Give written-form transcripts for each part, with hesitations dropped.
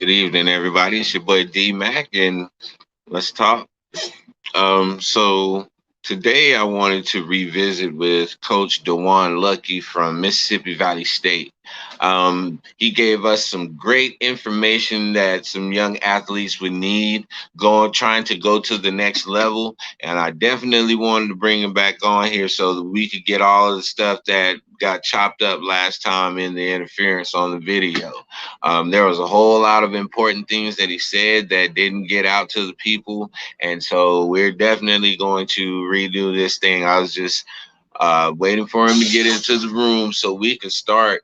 Good evening, everybody. It's your boy D Mac, and let's talk. So today I wanted to revisit with Coach Dwyan Luckey from Mississippi Valley State. He gave us some great information that some young athletes would need going, trying to go to the next level. And I definitely wanted to bring him back on here so that we could get all of the stuff that got chopped up last time in the interference on the video. There was a whole lot of important things that he said that didn't get out to the people, and so we're definitely going to redo this thing. I was just waiting for him to get into the room so we can start.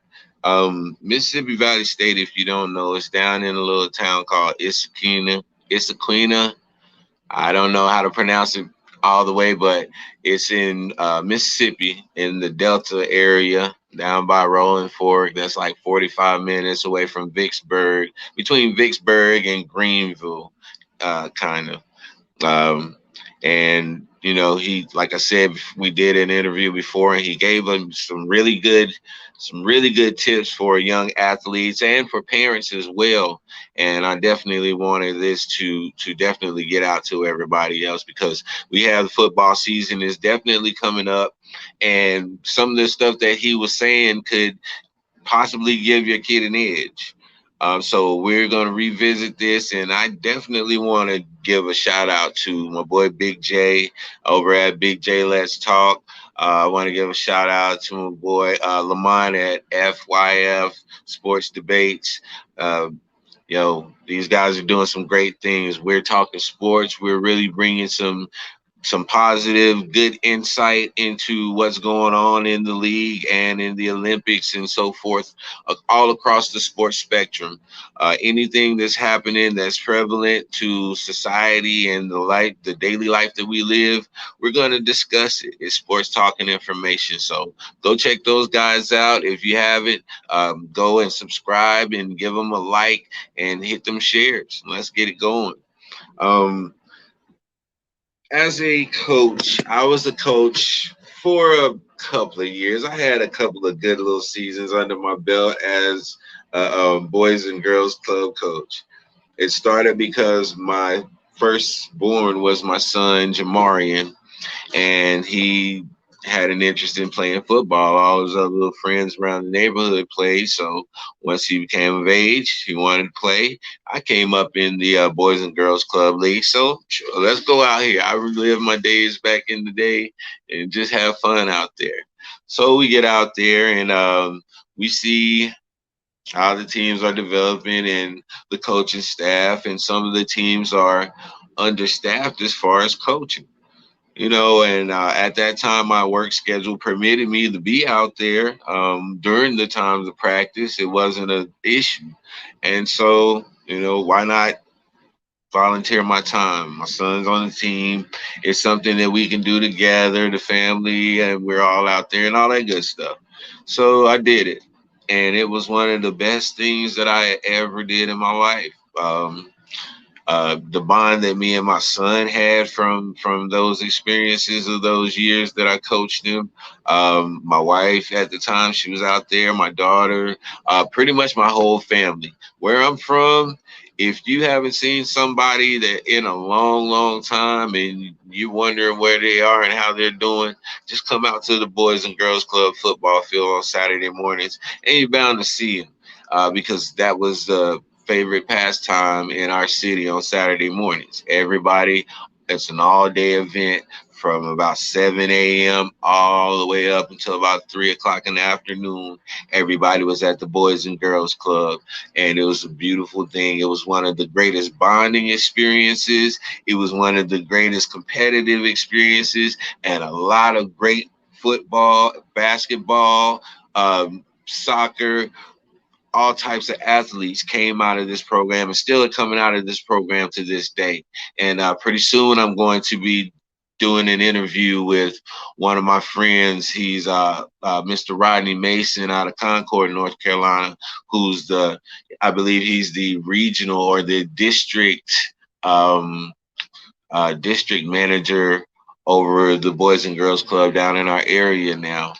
Mississippi Valley State, if you don't know, it's down in a little town called Issaquena. Issaquena. I don't know how to pronounce it all the way, but it's in Mississippi in the Delta area down by Rolling Fork. That's like 45 minutes away from Vicksburg, between Vicksburg and Greenville, kind of. Um, and he, like I said, we did an interview before, and he gave them some really good tips for young athletes and for parents as well. And I definitely wanted this to definitely get out to everybody else because we have the football season is definitely coming up, and some of the stuff that he was saying could possibly give your kid an edge. So we're going to revisit this, and I definitely want to give a shout out to my boy Big J over at Big J Let's Talk. I want to give a shout out to my boy Lamont at FYF Sports Debates. Uh, these guys are doing some great things. We're talking sports. We're really bringing some positive, good insight into what's going on in the league and in the Olympics and so forth, all across the sports spectrum. Anything that's happening that's prevalent to society and the daily life that we live, we're going to discuss it. It's sports talk and information. So go check those guys out. If you haven't, go and subscribe and give them a like and hit them shares. Let's get it going. Um, as a coach, I was a coach for a couple of years. I had a couple of good little seasons under my belt as a boys and girls club coach. It started because my firstborn was my son Jamarian, and he had an interest in playing football. All his other little friends around the neighborhood played. So once he became of age, he wanted to play. I came up in the Boys and Girls Club League. So sure, let's go out here. I relive my days back in the day and just have fun out there. So we get out there and we see how the teams are developing and the coaching staff, and some of the teams are understaffed as far as coaching. And at that time, my work schedule permitted me to be out there during the times of practice. It wasn't an issue. And so, why not volunteer my time? My son's on the team. It's something that we can do together, the family, and we're all out there and all that good stuff. So I did it. And it was one of the best things that I ever did in my life. The bond that me and my son had from those experiences of those years that I coached him. My wife at the time, she was out there. My daughter, pretty much my whole family. Where I'm from, if you haven't seen somebody that in a long, long time and you wondering where they are and how they're doing, just come out to the Boys and Girls Club football field on Saturday mornings, and you're bound to see them because that was the favorite pastime in our city on Saturday mornings. Everybody, it's an all-day event from about 7 a.m. all the way up until about 3 o'clock in the afternoon. Everybody was at the Boys and Girls Club, and it was a beautiful thing. It was one of the greatest bonding experiences. It was one of the greatest competitive experiences, and a lot of great football, basketball, soccer, all types of athletes came out of this program and still are coming out of this program to this day. And pretty soon I'm going to be doing an interview with one of my friends. He's Mr. Rodney Mason out of Concord, North Carolina, I believe he's the regional or the um, district manager over the Boys and Girls Club down in our area now.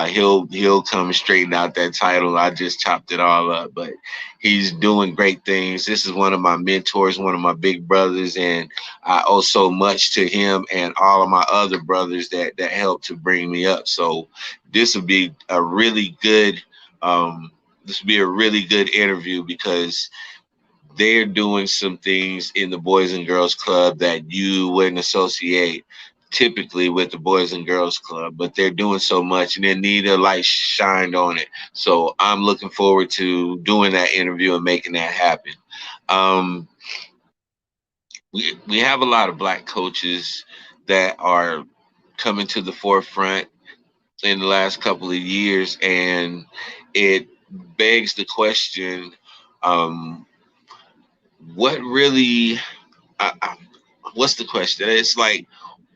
He'll come and straighten out that title. I just chopped it all up, but he's doing great things. This is one of my mentors, one of my big brothers, and I owe so much to him and all of my other brothers that helped to bring me up. So this will be a really good this will be a really good interview because they're doing some things in the Boys and Girls Club that you wouldn't associate typically with the Boys and Girls Club, but they're doing so much and they need a light shined on it. So I'm looking forward to doing that interview and making that happen. Um, we have a lot of black coaches that are coming to the forefront in the last couple of years, and it begs the question, um, what really what's the question? It's like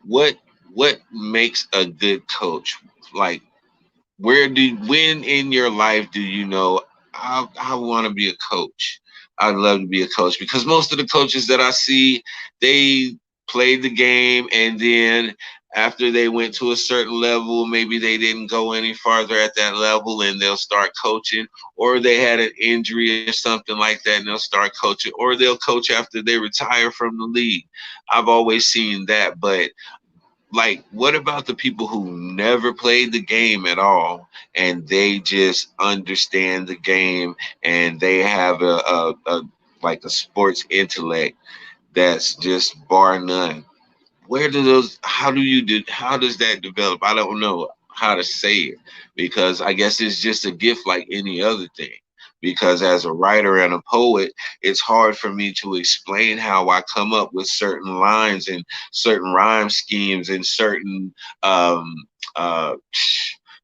what what makes a good coach? Like when in your life do you know I want to be a coach? I'd love to be a coach because most of the coaches that I see, they played the game and then after they went to a certain level, maybe they didn't go any farther at that level and they'll start coaching, or they had an injury or something like that and they'll start coaching, or they'll coach after they retire from the league. I've always seen that, but like what about the people who never played the game at all and they just understand the game and they have a like a sports intellect that's just bar none? Where do those how does that develop? I don't know how to say it because I guess it's just a gift like any other thing. Because as a writer and a poet, it's hard for me to explain how I come up with certain lines and certain rhyme schemes and certain um, uh,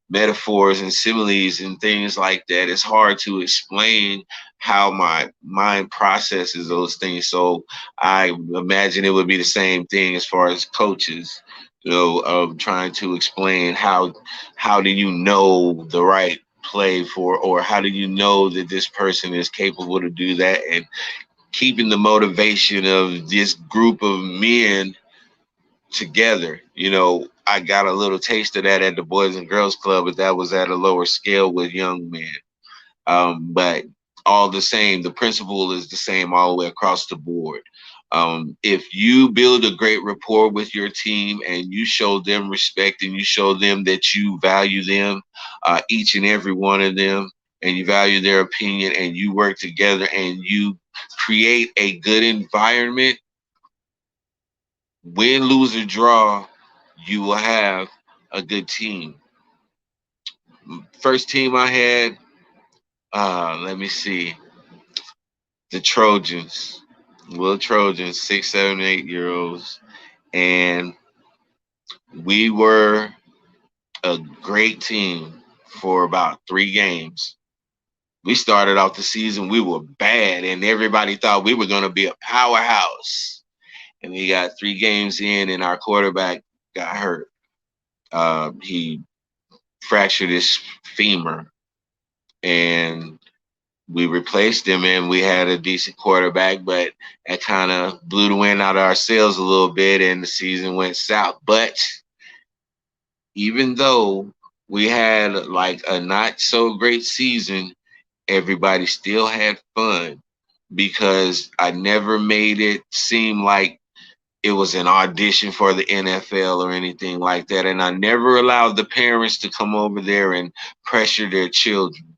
metaphors and similes and things like that. It's hard to explain how my mind processes those things. So I imagine it would be the same thing as far as coaches, of trying to explain how do you know the right play for, or how do you know that this person is capable to do that, and keeping the motivation of this group of men together. I got a little taste of that at the Boys and Girls Club, but that was at a lower scale with young men. But all the same, the principle is the same all the way across the board. If you build a great rapport with your team and you show them respect and you show them that you value them, each and every one of them, and you value their opinion and you work together and you create a good environment, win, lose, or draw, you will have a good team. First team I had, let me see, the Trojans, little Trojans, 6, 7, 8-year-olds, and we were a great team for about 3 games. We started off the season, we were bad, and everybody thought we were going to be a powerhouse. And we got 3 games in, and our quarterback got hurt. He fractured his femur, and we replaced him, and we had a decent quarterback, but that kind of blew the wind out of our sails a little bit, and the season went south. But even though we had like a not so great season, everybody still had fun because I never made it seem like it was an audition for the NFL or anything like that. And I never allowed the parents to come over there and pressure their children.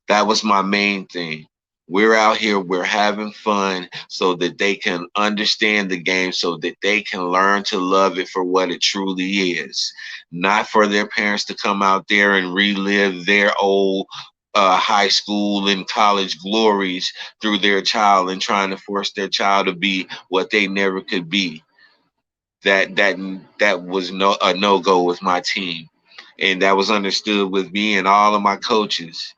That was my main thing. We're out here, we're having fun so that they can understand the game, so that they can learn to love it for what it truly is. Not for their parents to come out there and relive their old high school and college glories through their child and trying to force their child to be what they never could be. That was a no go with my team, and that was understood with me and all of my coaches.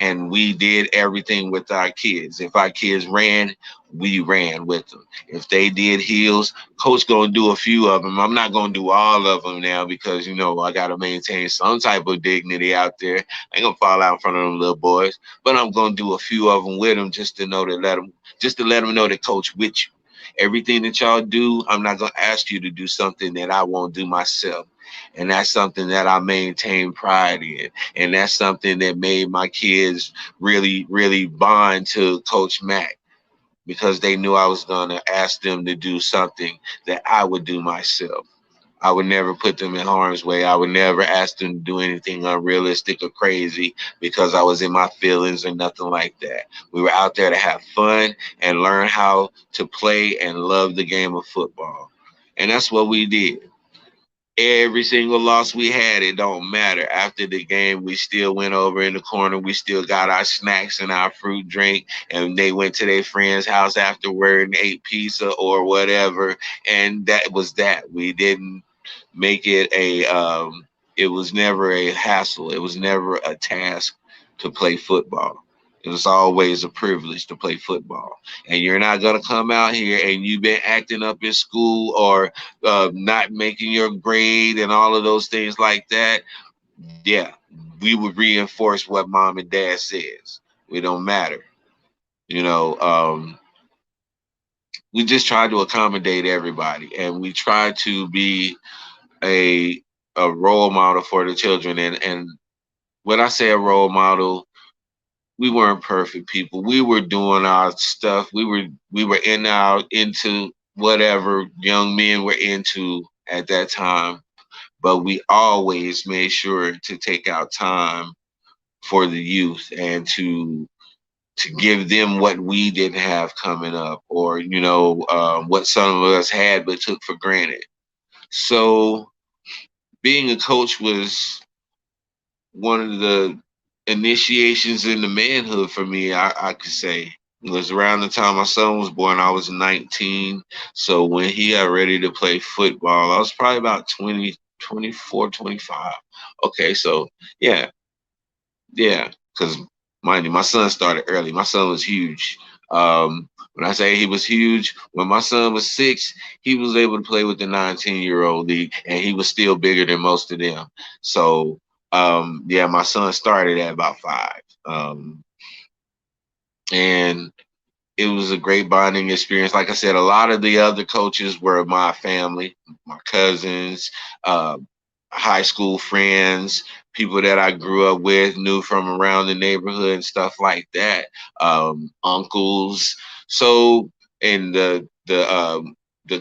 And we did everything with our kids. If our kids ran, we ran with them. If they did heels, coach gonna do a few of them. I'm not gonna do all of them now because I gotta maintain some type of dignity out there. I ain't gonna fall out in front of them little boys, but I'm gonna do a few of them with them just to let them know that coach with you. Everything that y'all do, I'm not gonna ask you to do something that I won't do myself. And that's something that I maintain pride in. And that's something that made my kids really, really bond to Coach Mack, because they knew I was going to ask them to do something that I would do myself. I would never put them in harm's way. I would never ask them to do anything unrealistic or crazy because I was in my feelings or nothing like that. We were out there to have fun and learn how to play and love the game of football. And that's what we did. Every single loss we had, it don't matter. After the game, we still went over in the corner. We still got our snacks and our fruit drink, and they went to their friend's house afterward and ate pizza or whatever. And that was that. We didn't make it a. It was never a hassle. It was never a task to play football. It was always a privilege to play football. And you're not gonna come out here and you've been acting up in school or not making your grade and all of those things like that. Yeah, we would reinforce what mom and dad says. We don't matter. You know, we just try to accommodate everybody, and we try to be a a role model for the children. And when I say a role model, we weren't perfect people. We were doing our stuff. We were into whatever young men were into at that time, but we always made sure to take out time for the youth and to give them what we didn't have coming up, or what some of us had but took for granted. So being a coach was one of the initiations into manhood for me. I could say it was around the time my son was born. I was 19, so when he got ready to play football, I was probably about 20, 24, 25. Okay, so yeah, yeah, because mind you, my son started early. My son was huge. When I say he was huge, when my son was 6, he was able to play with the 19-year-old league, and he was still bigger than most of them. So, yeah, my son started at about 5. And it was a great bonding experience. Like I said, a lot of the other coaches were my family, my cousins, uh, high school friends, people that I grew up with, knew from around the neighborhood and stuff like that, uncles. So, and the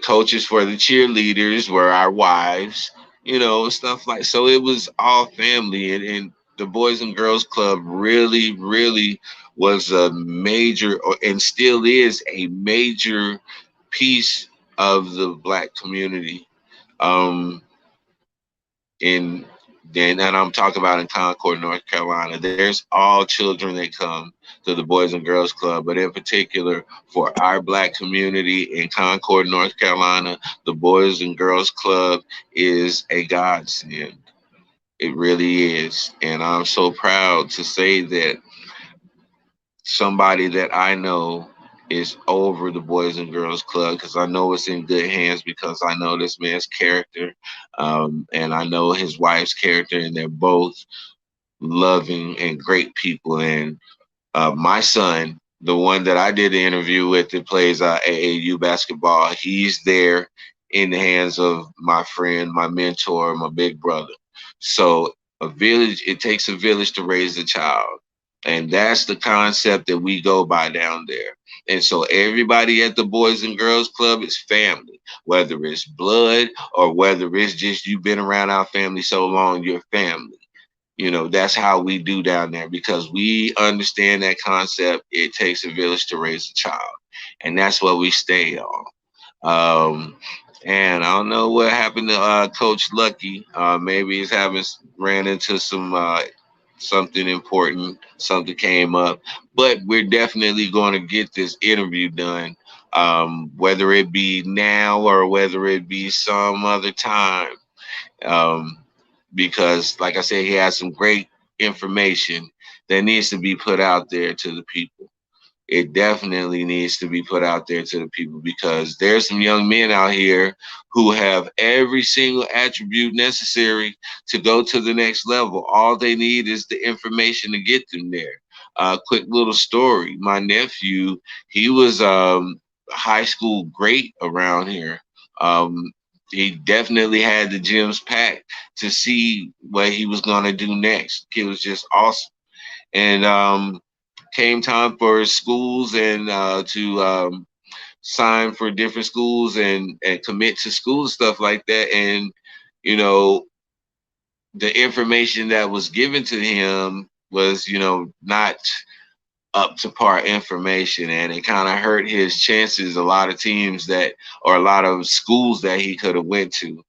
coaches for the cheerleaders were our wives, stuff like. So it was all family, and the Boys and Girls Club really, really was a major, and still is a major piece of the Black community. Um, in and I'm talking about in Concord, North Carolina. There's all children that come to the Boys and Girls Club, but in particular for our Black community in Concord, North Carolina, the Boys and Girls Club is a godsend. It really is, and I'm so proud to say that somebody that I know is over the Boys and Girls Club, because I know it's in good hands, because I know this man's character, and I know his wife's character, and they're both loving and great people. And my son, the one that I did the interview with that plays AAU basketball, he's there in the hands of my friend, my mentor, my big brother. So it takes a village to raise a child. And that's the concept that we go by down there. And so everybody at the Boys and Girls Club is family, whether it's blood or whether it's just you've been around our family so long, you're family. That's how we do down there, because we understand that concept. It takes a village to raise a child, and that's what we stay on. Um, and I don't know what happened to Coach Luckey. Maybe he's having ran into something important, something came up, but we're definitely going to get this interview done, whether it be now or whether it be some other time. Um, because, like I said, he has some great information that needs to be put out there to the people. It definitely needs to be put out there to the people, because there's some young men out here who have every single attribute necessary to go to the next level. All they need is the information to get them there. Quick little story. My nephew, he was high school great around here. Um, he definitely had the gyms packed to see what he was gonna do next. He was just awesome. And came time for schools and to sign for different schools and commit to school stuff like that. And you know, the information that was given to him was, not up to par information, and it kind of hurt his chances. A lot of teams that, or a lot of schools that he could have went to,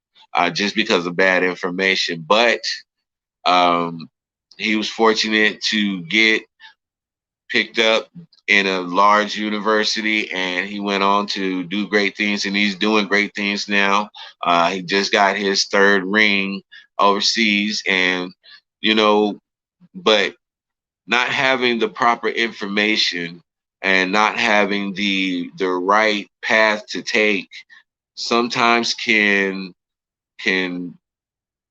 just because of bad information. But um, he was fortunate to get picked up in a large university, and he went on to do great things, and he's doing great things now. He just got his third ring overseas, and you know, but not having the proper information and not having the right path to take sometimes can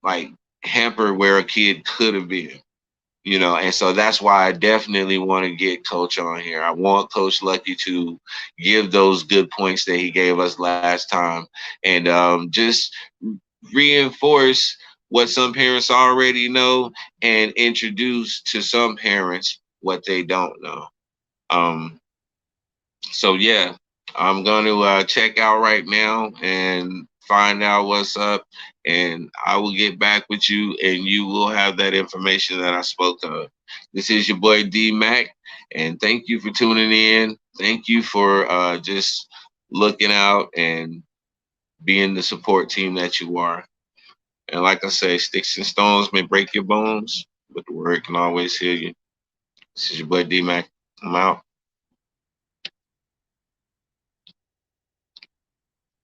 like hamper where a kid could have been. And so that's why I definitely want to get Coach on here. I want Coach Luckey to give those good points that he gave us last time, and just reinforce what some parents already know and introduce to some parents what they don't know. Um, so yeah, I'm going to check out right now and find out what's up, and I will get back with you, and you will have that information that I spoke of. This is your boy D Mac, and thank you for tuning in. Thank you for just looking out and being the support team that you are. And like I say, sticks and stones may break your bones, but the word can always heal you. This is your boy D Mac. I'm out.